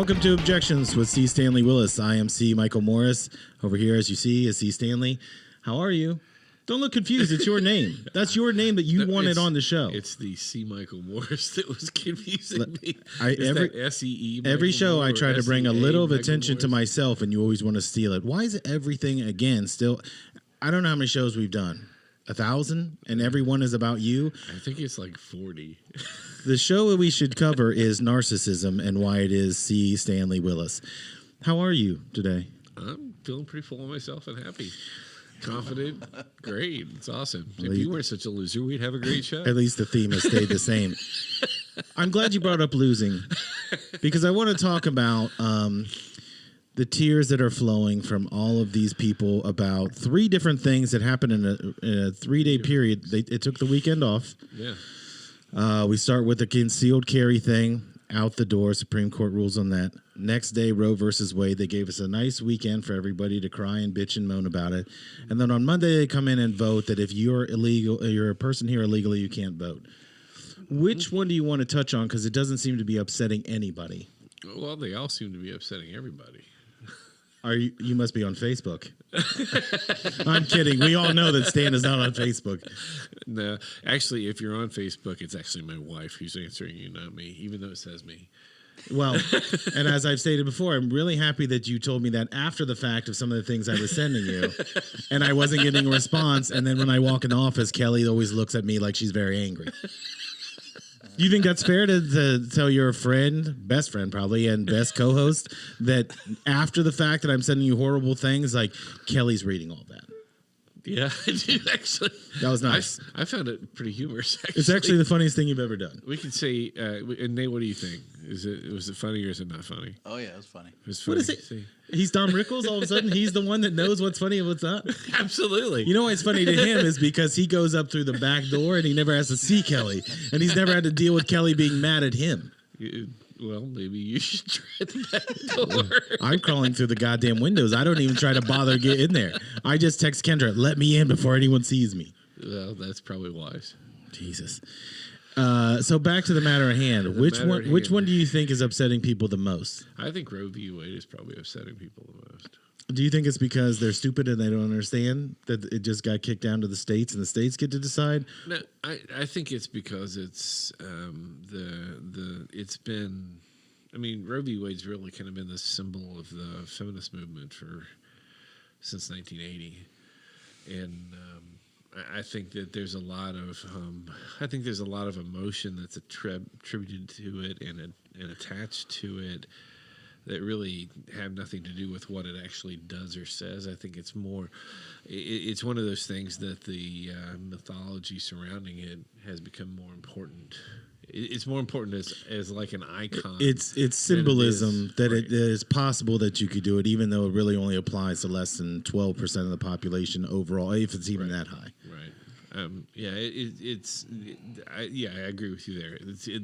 Welcome to Objections with C. Stanley Willis. I am C. Michael Morris. Over here, as you see, is C. Stanley. How are you? Don't look confused. It's your name. That's your name that you wanted on the show. It's the C. Michael Morris that was confusing me. Every S-E-E every show I try to bring a little of attention to Morris? myself, and you always want to steal it. Why is everything, again, still... I don't know how many shows we've done. 1,000? And every one is about you? I think it's like 40. The show that we should cover is narcissism and why it is C. Stanley Willis. How are you today? I'm feeling pretty full of myself and happy. Confident. Great. It's awesome. If you weren't such a loser, we'd have a great show. At least the theme has stayed the same. I'm glad you brought up losing because I want to talk about the tears that are flowing from all of these people about three different things that happened in a 3-day period. It took the weekend off. Yeah. We start with the concealed carry thing. Out the door. Supreme Court rules on that. Next day, Roe versus Wade. They gave us a nice weekend for everybody to cry and bitch and moan about it. And then on Monday, they come in and vote that if you're illegal, you're a person here illegally, you can't vote. Which one do you want to touch on? Because it doesn't seem to be upsetting anybody. Well, they all seem to be upsetting everybody. You must be on Facebook. I'm kidding. We all know that Stan is not on Facebook. No, actually, if you're on Facebook, it's actually my wife who's answering you, not me, even though it says me. Well, and as I've stated before, I'm really happy that you told me that after the fact of some of the things I was sending you, and I wasn't getting a response. And then when I walk in the office, Kelly always looks at me like she's very angry. Do you think that's fair to tell your friend, best friend probably, and best co-host that after the fact that I'm sending you horrible things, like Kelly's reading all that? Yeah, I do actually. That was nice. I found it pretty humorous. Actually. It's actually the funniest thing you've ever done. We could say, and Nate, what do you think? Was it funny or is it not funny? Oh yeah, it was funny. It was funny. What is it? See? He's Tom Rickles. All of a sudden, he's the one that knows what's funny and what's not. Absolutely. You know what's funny to him is because he goes up through the back door and he never has to see Kelly, and he's never had to deal with Kelly being mad at him. Well, maybe you should try the back door. I'm crawling through the goddamn windows. I don't even try to bother get in there. I just text Kendra, "Let me in before anyone sees me." Well, that's probably wise. Jesus. So back to the matter at hand. Which one do you think is upsetting people the most? I think Roe v. Wade is probably upsetting people the most. Do you think it's because they're stupid and they don't understand that it just got kicked down to the states and the states get to decide? No, I think it's because it's it's been. I mean, Roe v. Wade's really kind of been the symbol of the feminist movement since 1980, and I think that there's a lot of emotion that's attributed to it and attached to it that really have nothing to do with what it actually does or says. I think it's more, it's one of those things that the mythology surrounding it has become more important. It's more important as like an icon. It's symbolism that right. it is possible that you could do it, even though it really only applies to less than 12% of the population overall, if it's even that high. Right. I agree with you there.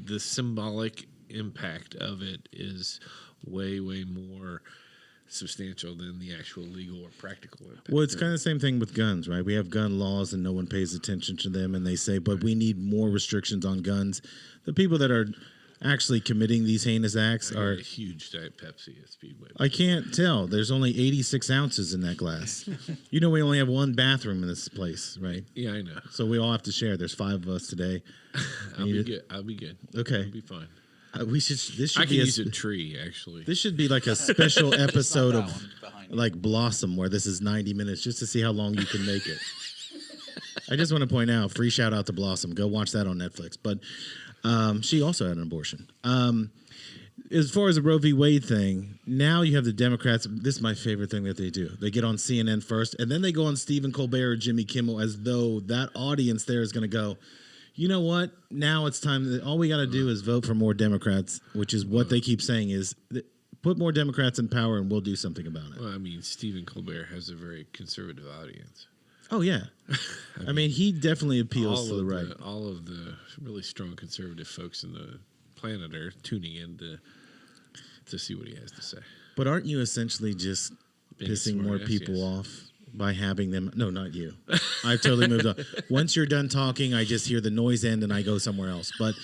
The symbolic impact of it is way, way more substantial than the actual legal or practical impact. Well, it's kind of the same thing with guns, right? We have gun laws and no one pays attention to them, and they say, but we need more restrictions on guns. The people that are actually committing these heinous acts are a huge Diet Pepsi at Speedway. I can't tell. There's only 86 ounces in that glass. You know, we only have one bathroom in this place, right? Yeah, I know. So we all have to share. There's 5 of us today. I'll be good. I'll be good. Okay. I'll be fine. This should I can be use a tree, actually. This should be like a special episode of like Blossom, where this is 90 minutes just to see how long you can make it. I just want to point out, free shout out to Blossom. Go watch that on Netflix. But she also had an abortion. As far as the Roe v. Wade thing, now you have the Democrats. This is my favorite thing that they do. They get on CNN first, and then they go on Stephen Colbert or Jimmy Kimmel as though that audience there is going to go, you know what? Now it's time. All we got to do is vote for more Democrats, which is what they keep saying is put more Democrats in power and we'll do something about it. Well, I mean, Stephen Colbert has a very conservative audience. Oh, yeah. I mean, he definitely appeals to the right. All of the really strong conservative folks in the planet are tuning in to see what he has to say. But aren't you essentially just pissing more people off by having them? No, not you. I've totally moved on. Once you're done talking, I just hear the noise end and I go somewhere else. But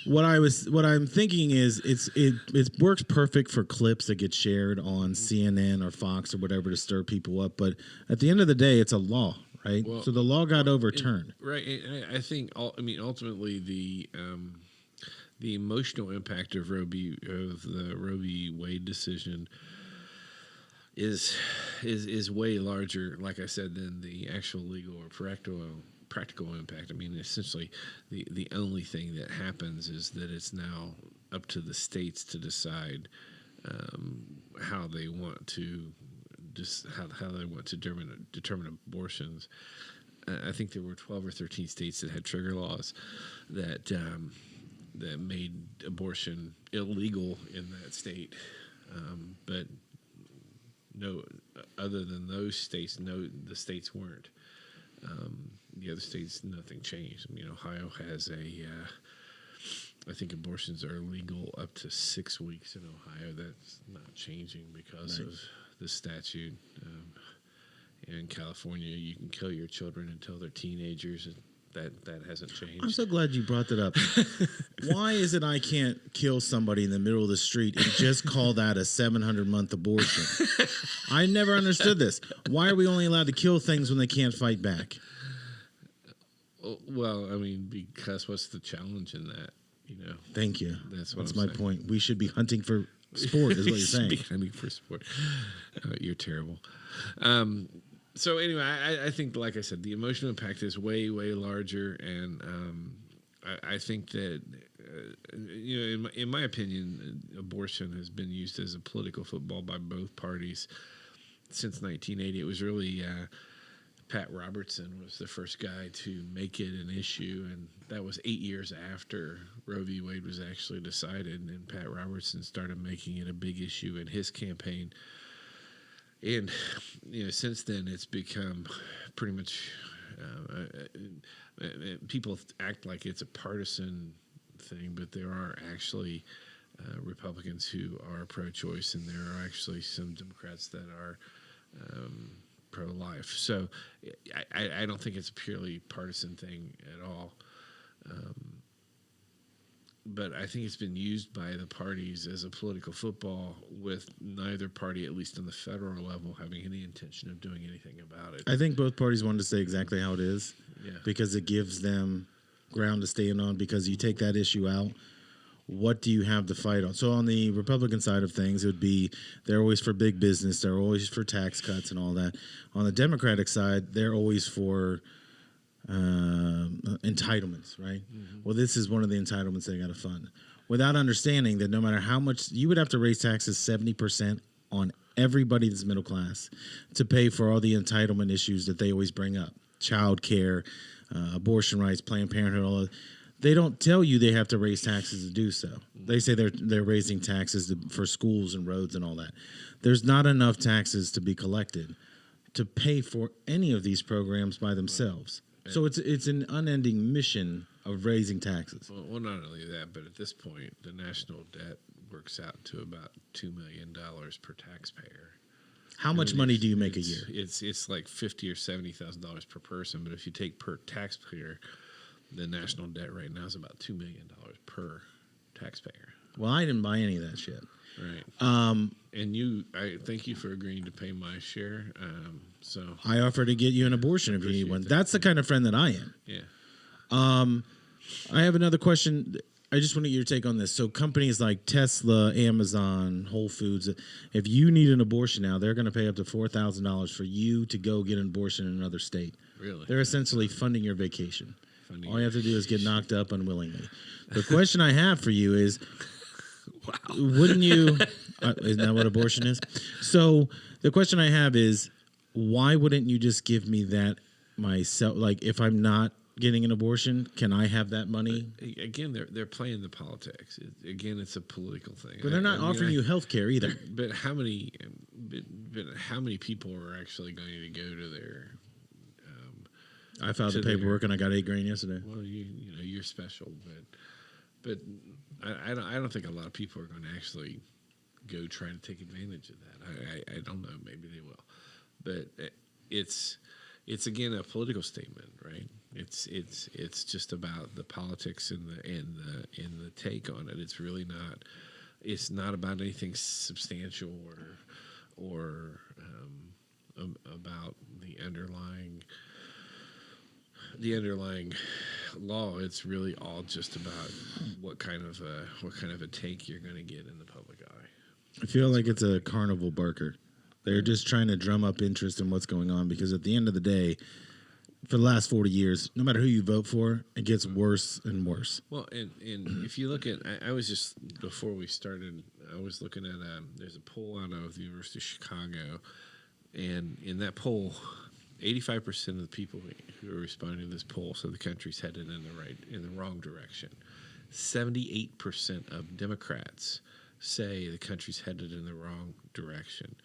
what I'm thinking is it works perfect for clips that get shared on CNN or Fox or whatever to stir people up. But at the end of the day, it's a law, right? Well, so the law got overturned. Right. I think. Ultimately, the emotional impact of the Roe v. Wade decision is way larger, like I said, than the actual legal or practical impact. I mean, essentially, the only thing that happens is that it's now up to the states to decide how they want to how they want to determine abortions. I think there were 12 or 13 states that had trigger laws that made abortion illegal in that state, but no, other than those states, the states weren't. The other states, nothing changed. I mean, Ohio has I think abortions are legal up to 6 weeks in Ohio. That's not changing because of the statute. In California, you can kill your children until they're teenagers. That hasn't changed. I'm so glad you brought that up. Why is it I can't kill somebody in the middle of the street and just call that a 700-month abortion? I never understood this. Why are we only allowed to kill things when they can't fight back? Well, I mean, because what's the challenge in that? Thank you. That's my saying. Point. We should be hunting for sport, is what you're saying. Be hunting for sport. You're terrible. So anyway, I think, like I said, the emotional impact is way, way larger, and I think that in my opinion, abortion has been used as a political football by both parties since 1980. It was really Pat Robertson was the first guy to make it an issue, and that was 8 years after Roe v. Wade was actually decided, and Pat Robertson started making it a big issue in his campaign. And since then, it's become pretty much people act like it's a partisan thing, but there are actually Republicans who are pro-choice, and there are actually some Democrats that are pro-life. So I don't think it's a purely partisan thing at all. But I think it's been used by the parties as a political football, with neither party, at least on the federal level, having any intention of doing anything about it. I think both parties wanted to say exactly how it is, because it gives them ground to stand on, because you take that issue out, what do you have to fight on? So on the Republican side of things, it would be they're always for big business, they're always for tax cuts and all that. On the Democratic side, they're always for entitlements, right? Mm-hmm. Well, this is one of the entitlements they got to fund, without understanding that no matter how much you would have to raise taxes 70% on everybody that's middle class to pay for all the entitlement issues that they always bring up: child care, abortion rights, Planned Parenthood. All of, they don't tell you they have to raise taxes to do so. They say they're raising taxes for schools and roads and all that. There's not enough taxes to be collected to pay for any of these programs by themselves. So it's an unending mission of raising taxes. Well, not only that, but at this point, the national debt works out to about $2 million per taxpayer. How much money do you make a year? It's like $50,000 or $70,000 per person. But if you take per taxpayer, the national debt right now is about $2 million per taxpayer. Well, I didn't buy any of that shit. Right. And I thank you for agreeing to pay my share. So I offer to get you an abortion if you need one. That's the kind of friend that I am. Yeah. I have another question. I just want to get your take on this. So companies like Tesla, Amazon, Whole Foods, if you need an abortion now, they're going to pay up to $4,000 for you to go get an abortion in another state. Really? They're essentially funding your vacation. All you have to do is get knocked up unwillingly. The question I have for you is, wow. Wouldn't you? Isn't that what abortion is? So the question I have is, why wouldn't you just give me that myself? Like, if I'm not getting an abortion, can I have that money? Again, they're playing the politics. It's a political thing. But they're not offering you health care either. But how many people are actually going to go to their? I filed the paperwork and I got $8,000 yesterday. Well, you're special, but I don't think a lot of people are going to actually go try to take advantage of that. I don't know. Maybe they will, but it's again a political statement, right? It's just about the politics and the take on it. It's really not. It's not about anything substantial or about the underlying law. It's really all just about what kind of a take you're going to get in the public eye. I feel like it's a carnival barker. They're just trying to drum up interest in what's going on, because at the end of the day, for the last 40 years, no matter who you vote for, it gets worse and worse. Well, and if you look at, I was just, before we started, I was looking at, there's a poll out of the University of Chicago, and in that poll, 85% of the people who are responding to this poll said the country's headed in the wrong direction. 78% of Democrats say the country's headed in the wrong direction.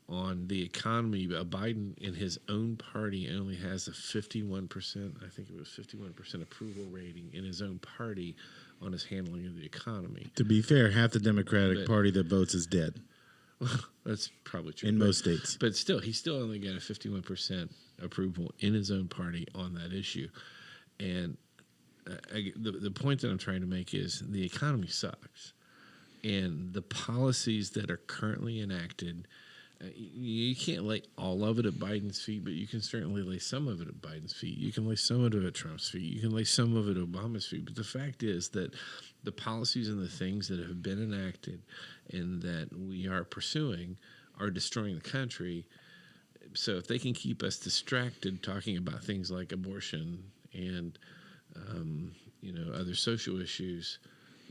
On the economy, Biden in his own party only has a 51%, I think it was 51% approval rating in his own party on his handling of the economy. To be fair, half the Democratic Party that votes is dead. That's probably true. In most states. But still, he still only got a 51% approval in his own party on that issue. And the point that I'm trying to make is the economy sucks. And the policies that are currently enacted, you can't lay all of it at Biden's feet, but you can certainly lay some of it at Biden's feet. You can lay some of it at Trump's feet. You can lay some of it at Obama's feet. But the fact is that the policies and the things that have been enacted and that we are pursuing are destroying the country. So if they can keep us distracted talking about things like abortion and other social issues,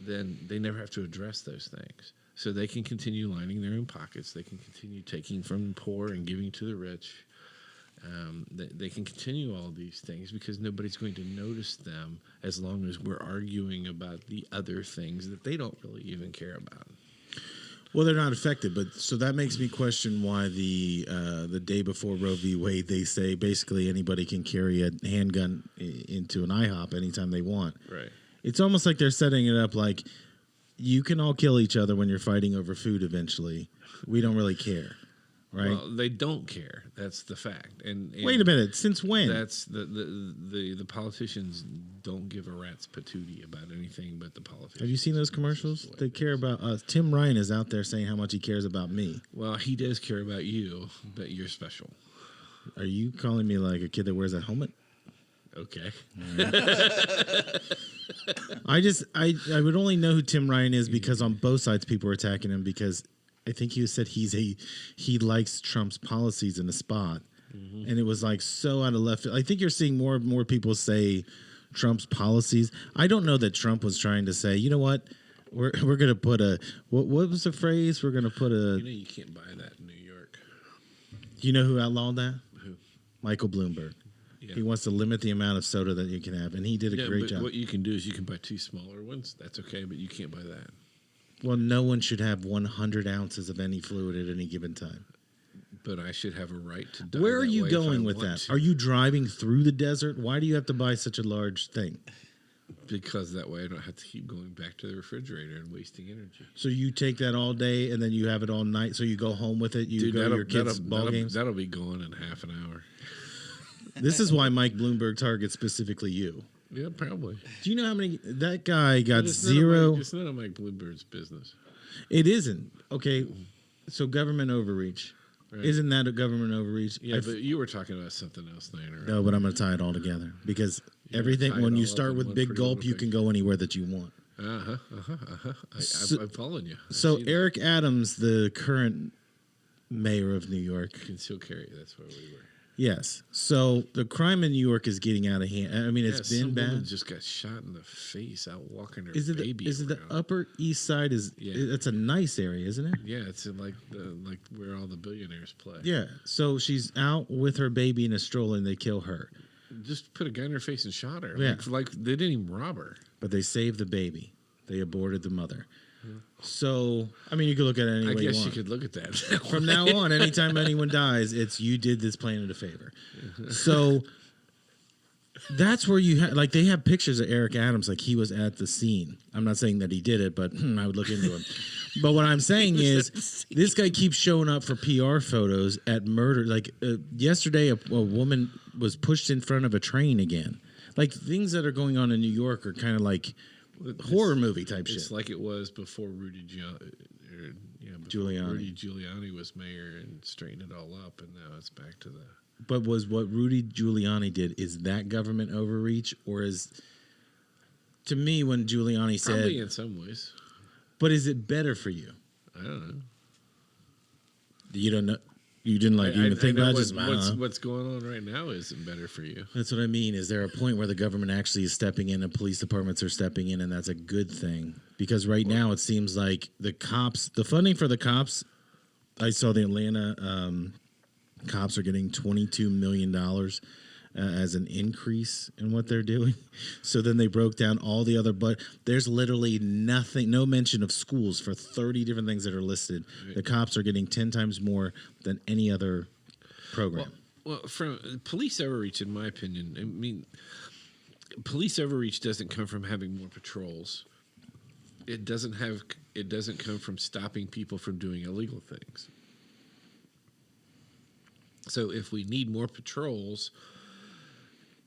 then they never have to address those things. So they can continue lining their own pockets. They can continue taking from the poor and giving to the rich. They can continue all these things because nobody's going to notice them as long as we're arguing about the other things that they don't really even care about. Well, they're not affected, but so that makes me question why the day before Roe v. Wade, they say basically anybody can carry a handgun into an IHOP anytime they want. Right. It's almost like they're setting it up like you can all kill each other when you're fighting over food eventually. We don't really care, right? Well, they don't care. That's the fact. And wait a minute, since when? That's the politicians don't give a rat's patootie about anything but the politicians. Have you seen those commercials? They care about us. Tim Ryan is out there saying how much he cares about me. Well, he does care about you, but you're special. Are you calling me like a kid that wears a helmet? Okay. I would only know who Tim Ryan is because on both sides people are attacking him because I think he said he likes Trump's policies in a spot. Mm-hmm. And it was like so out of left field. I think you're seeing more and more people say Trump's policies. I don't know that Trump was trying to say, you know what, we're going to put what was the phrase? We're going to put you can't buy that in New York. You know who outlawed that? Who? Michael Bloomberg. Yeah. He wants to limit the amount of soda that you can have, and he did a great job. What you can do is you can buy 2 smaller ones. That's okay, but you can't buy that. Well, no one should have 100 ounces of any fluid at any given time. But I should have a right to die. Where are you going with that? Are you driving through the desert? Why do you have to buy such a large thing? Because that way I don't have to keep going back to the refrigerator and wasting energy. So you take that all day and then you have it all night. So you go home with it. You go to your kids' ball games. That'll be gone in half an hour. This is why Mike Bloomberg targets specifically you. Yeah, probably. Do you know how many that guy got it's zero? It's not Mike Bloomberg's business. It isn't. Okay, so government overreach. Right. Isn't that a government overreach? Yeah, but you were talking about something else, Nainer. No, but I'm going to tie it all together because everything, when you start with big gulp, you can go anywhere that you want. I'm following you. So Eric Adams, the current mayor of New York. You can still carry it. That's where we were. Yes. So the crime in New York is getting out of hand. I mean, it's been bad. Woman just got shot in the face out walking her baby. Is it the Upper East Side? It's a nice area, isn't it? Yeah, it's in like where all the billionaires play. Yeah. So she's out with her baby in a stroller, and they kill her. Just put a gun in her face and shot her. Yeah. Like they didn't even rob her. But they saved the baby. They aborted the mother. So, I mean, you could look at it any way you want. I guess you could look at that. From now on, anytime anyone dies, it's you did this planet a favor. So that's where you have, like, they have pictures of Eric Adams, like he was at the scene. I'm not saying that he did it, but I would look into him. But what I'm saying is this guy keeps showing up for PR photos at murder. Like yesterday, a woman was pushed in front of a train again. Like things that are going on in New York are kind of like horror movie type shit. It's like it was before before Giuliani. Rudy Giuliani was mayor and straightened it all up, and now it's back to the. But was what Rudy Giuliani did, is that government overreach, or is, to me, when Giuliani said, Probably in some ways. But is it better for you? I don't know. You don't know. You didn't even think about it. What's going on right now isn't better for you. That's what I mean. Is there a point where the government actually is stepping in and police departments are stepping in, and that's a good thing? Because right now it seems like the funding for the cops, I saw the Atlanta cops are getting $22 million as an increase in what they're doing. So then they broke down all the other, but there's literally nothing, no mention of schools for 30 different things that are listed. Right. The cops are getting 10 times more than any other program. Well, from police overreach, in my opinion, I mean, police overreach doesn't come from having more patrols. It doesn't come from stopping people from doing illegal things. So if we need more patrols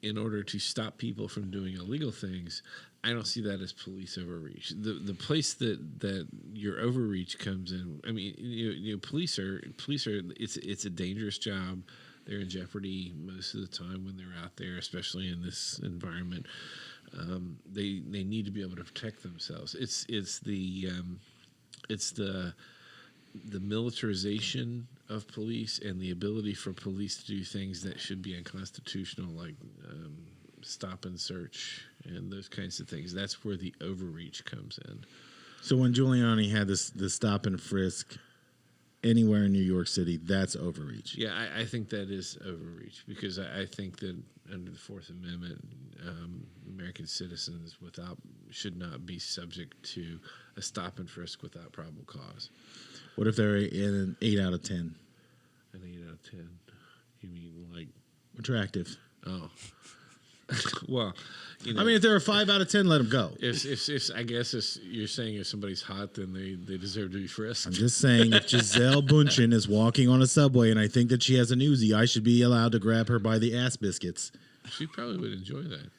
in order to stop people from doing illegal things, I don't see that as police overreach. The place that your overreach comes in, I mean, police are it's a dangerous job. They're in jeopardy most of the time when they're out there, especially in this environment. They need to be able to protect themselves. It's the militarization of police and the ability for police to do things that should be unconstitutional, like stop and search and those kinds of things. That's where the overreach comes in. So when Giuliani had this stop and frisk anywhere in New York City, that's overreach. Yeah, I think that is overreach, because I think that under the Fourth Amendment, American citizens should not be subject to a stop and frisk without probable cause. What if they're in an 8 out of 10? An 8 out of 10? You mean like attractive? Oh, well, I mean, if they're a 5 out of 10, let them go. If I guess you're saying if somebody's hot, then they deserve to be frisked. I'm just saying, if Gisele Bündchen is walking on a subway and I think that she has an Uzi, I should be allowed to grab her by the ass biscuits. She probably would enjoy that.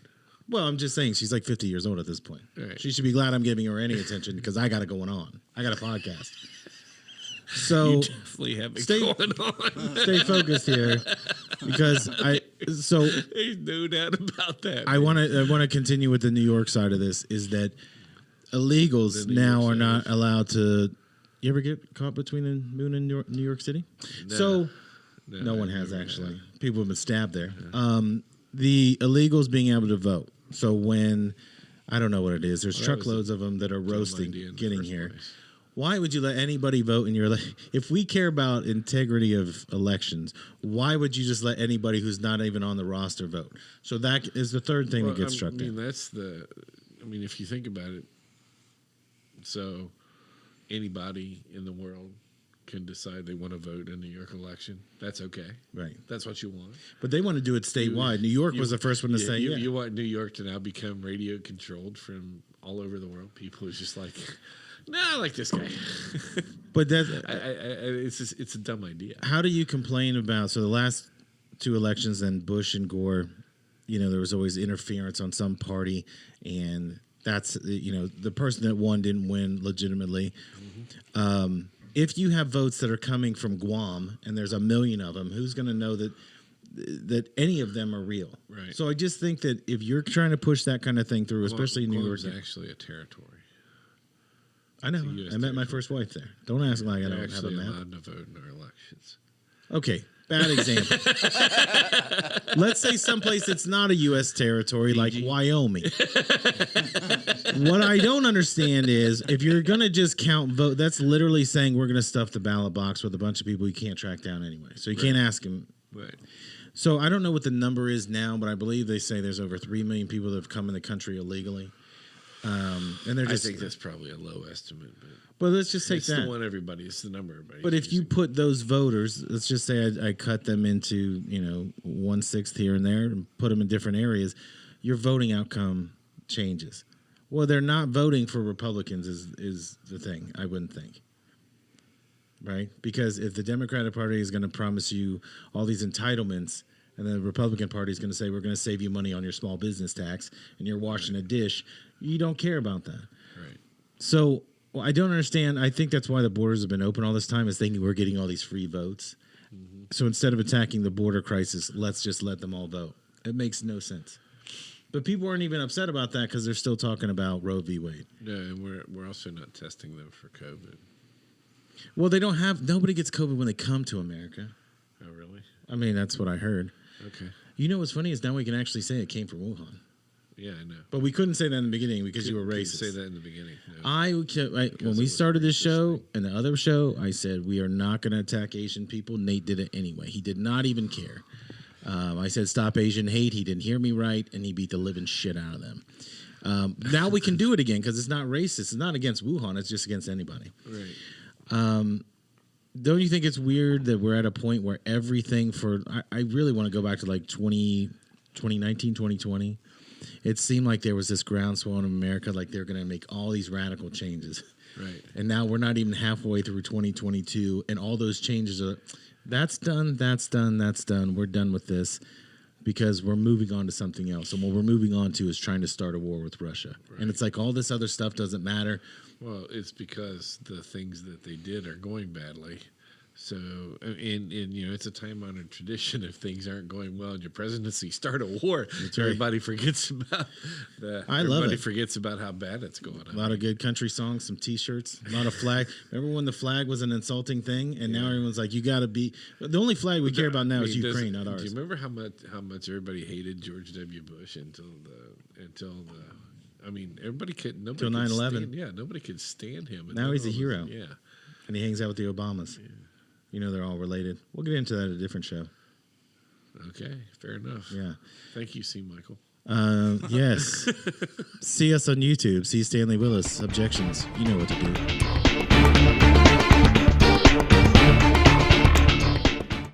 Well, I'm just saying, she's like 50 years old at this point. Right. She should be glad I'm giving her any attention, because I got it going on. I got a podcast. So you definitely have it going on. Stay focused here, because there's no doubt about that. I want to continue with the New York side of this. Is that illegals now are not allowed to? You ever get caught between the moon and New York City? No one has actually. People have been stabbed there. Yeah. The illegals being able to vote. So when, I don't know what it is, there's truckloads of them that are roasting getting here. Place. Why would you let anybody vote in your if we care about integrity of elections, why would you just let anybody who's not even on the roster vote? So that is the third thing that gets struck down. If you think about it, so anybody in the world can decide they want to vote in a New York election. That's okay. Right. That's what you want. But they want to do it statewide. New York was the first one to say, You want New York to now become radio controlled from all over the world. People is just like, no, I like this guy. But it's a dumb idea. How do you complain about, so the last two elections, then Bush and Gore, there was always interference on some party, and that's, the person that won didn't win legitimately. Mm-hmm. If you have votes that are coming from Guam and there's 1 million of them, who's going to know that any of them are real? Right. So I just think that if you're trying to push that kind of thing through, especially in New York, it's actually a territory. I know. I met my first wife there. Don't ask like I don't have a map. They're allowed to vote in our elections. Okay, bad example. Let's say someplace that's not a U.S. territory, like Wyoming. What I don't understand is if you're going to just count vote, that's literally saying we're going to stuff the ballot box with a bunch of people you can't track down anyway. So you can't ask them. Right. So I don't know what the number is now, but I believe they say there's over 3 million people that have come in the country illegally. And they're just, I think that's probably a low estimate. But let's just take that. It's the one everybody. It's the number everybody. But if you put those voters, let's just say I cut them into 1/6 here and there and put them in different areas, your voting outcome changes. Well, they're not voting for Republicans is the thing, I wouldn't think. Right? Because if the Democratic Party is going to promise you all these entitlements And the Republican Party is going to say, we're going to save you money on your small business tax, and you're washing a dish. You don't care about that. Right. So I don't understand. I think that's why the borders have been open all this time, is thinking we're getting all these free votes. Mm-hmm. So instead of attacking the border crisis, let's just let them all vote. It makes no sense. But people aren't even upset about that because they're still talking about Roe v. Wade. No, and we're also not testing them for COVID. Well, nobody gets COVID when they come to America. Oh, really? I mean, that's what I heard. Okay. You know what's funny is now we can actually say it came from Wuhan. Yeah, I know. But we couldn't say that in the beginning because you were racist. Couldn't say that in the beginning. No. When we started this show and the other show, I said we are not going to attack Asian people. Nate did it anyway. He did not even care. I said stop Asian hate. He didn't hear me right, and he beat the living shit out of them. Now we can do it again because it's not racist. It's not against Wuhan. It's just against anybody. Right. Don't you think it's weird that we're at a point where everything I really want to go back to like 2019, 2020. It seemed like there was this groundswell in America, like they're going to make all these radical changes. Right. And now we're not even halfway through 2022, and all those changes that's done. We're done with this because we're moving on to something else. And what we're moving on to is trying to start a war with Russia. Right. And it's like all this other stuff doesn't matter. Well, it's because the things that they did are going badly. So, and it's a time-honored tradition. If things aren't going well in your presidency, start a war. That's right. Everybody forgets about Everybody forgets about how bad it's going. A lot of good country songs, some T-shirts, a lot of flag. Remember when the flag was an insulting thing, and now everyone's like, "You got to be." The only flag we care about now is Ukraine, not ours. Do you remember how much everybody hated George W. Bush until I mean, everybody could. Nobody until 9/11. Yeah, nobody could stand him. Now he's a hero. Yeah, and he hangs out with the Obamas. Yeah. You know they're all related. We'll get into that at a different show. Okay, fair enough. Yeah. Thank you, C. Michael. Yes. See us on YouTube. See Stanley Willis. Objections. You know what to do.